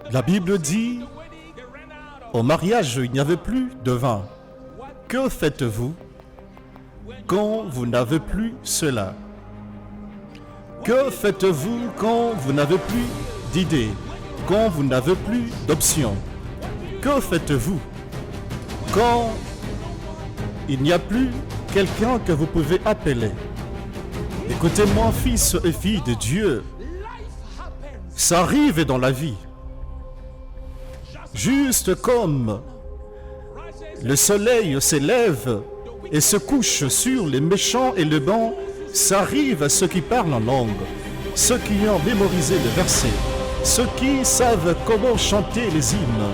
La Bible dit, au mariage, il n'y avait plus de vin. Que faites-vous quand vous n'avez plus cela? Que faites-vous quand vous n'avez plus d'idées, quand vous n'avez plus d'options? Que faites-vous quand il n'y a plus quelqu'un que vous pouvez appeler? Écoutez-moi, fils et filles de Dieu, ça arrive dans la vie. Juste comme le soleil s'élève et se couche sur les méchants et les bons, ça arrive à ceux qui parlent en langue, ceux qui ont mémorisé les versets, ceux qui savent comment chanter les hymnes,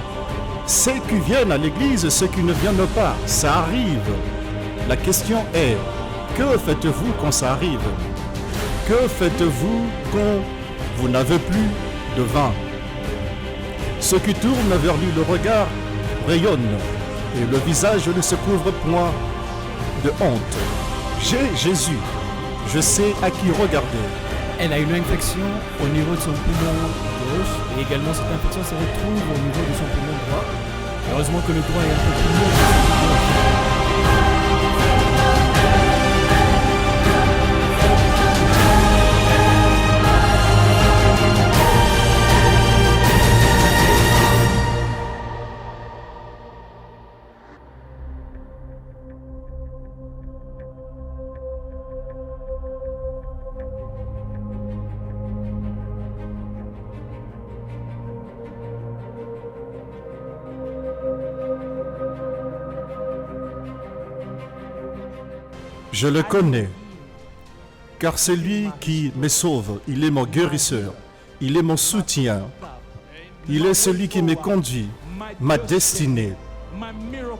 ceux qui viennent à l'église, ceux qui ne viennent pas, ça arrive. La question est, que faites-vous quand ça arrive? Que faites-vous quand vous n'avez plus de vin? Ceux qui tournent vers lui, le regard rayonne et le visage ne se couvre point de honte. J'ai Jésus, je sais à qui regarder. Elle a une infection au niveau de son poumon gauche et également cette infection se retrouve au niveau de son poumon droit. Heureusement que le droit est un peu plus lourd. Je le connais, car c'est lui qui me sauve, il est mon guérisseur, il est mon soutien, il est celui qui me conduit, ma destinée,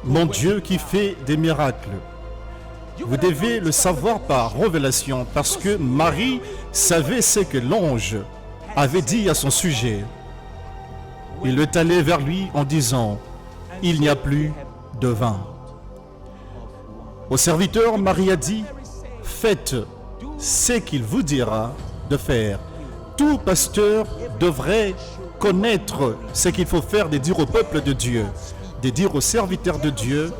mon Dieu qui fait des miracles. Vous devez le savoir par révélation, parce que Marie savait ce que l'ange avait dit à son sujet. Il est allé vers lui en disant, « Il n'y a plus de vin. » Au serviteur, Marie a dit, « Faites ce qu'il vous dira de faire. » Tout pasteur devrait connaître ce qu'il faut faire, de dire au peuple de Dieu, de dire aux serviteurs de Dieu,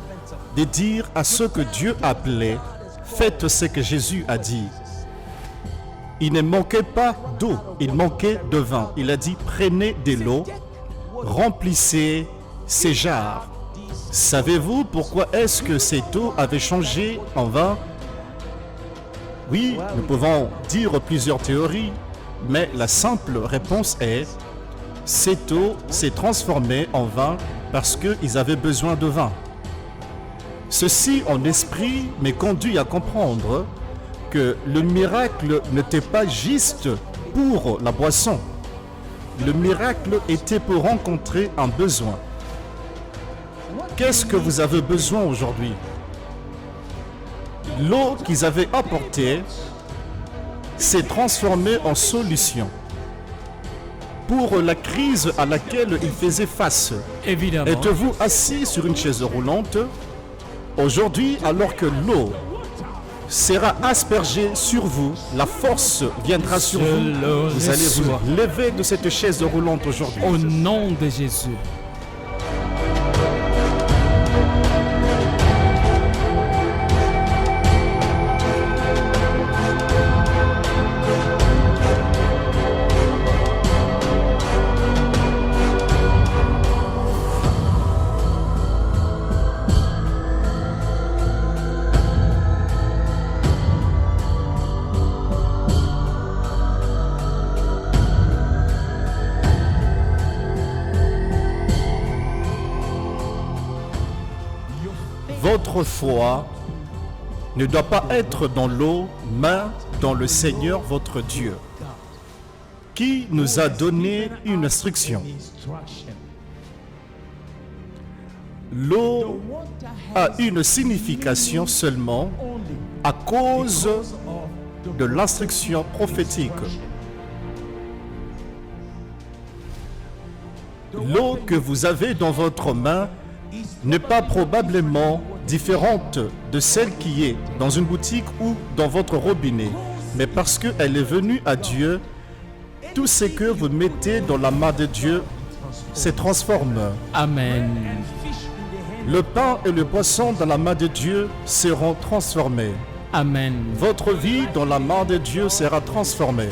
de dire à ceux que Dieu appelait, « Faites ce que Jésus a dit. » Il ne manquait pas d'eau, il manquait de vin. Il a dit, « Prenez de l'eau, remplissez ces jarres. » Savez-vous pourquoi est-ce que cette eau avait changé en vin? Oui, nous pouvons dire plusieurs théories, mais la simple réponse est cette eau s'est transformée en vin parce qu'ils avaient besoin de vin. Ceci en esprit me conduit à comprendre que le miracle n'était pas juste pour la boisson. Le miracle était pour rencontrer un besoin. Qu'est-ce que vous avez besoin aujourd'hui? L'eau qu'ils avaient apportée s'est transformée en solution pour la crise à laquelle ils faisaient face. Évidemment. Êtes-vous assis sur une chaise roulante aujourd'hui, alors que l'eau sera aspergée sur vous, la force viendra sur vous, vous allez vous lever de cette chaise roulante aujourd'hui. Au nom de Jésus. Votre foi ne doit pas être dans l'eau, mais dans le Seigneur votre Dieu, qui nous a donné une instruction. L'eau a une signification seulement à cause de l'instruction prophétique. L'eau que vous avez dans votre main n'est pas probablement différente de celle qui est dans une boutique ou dans votre robinet, mais parce qu'elle est venue à Dieu, tout ce que vous mettez dans la main de Dieu se transforme. Amen. Le pain et le poisson dans la main de Dieu seront transformés. Amen. Votre vie dans la main de Dieu sera transformée.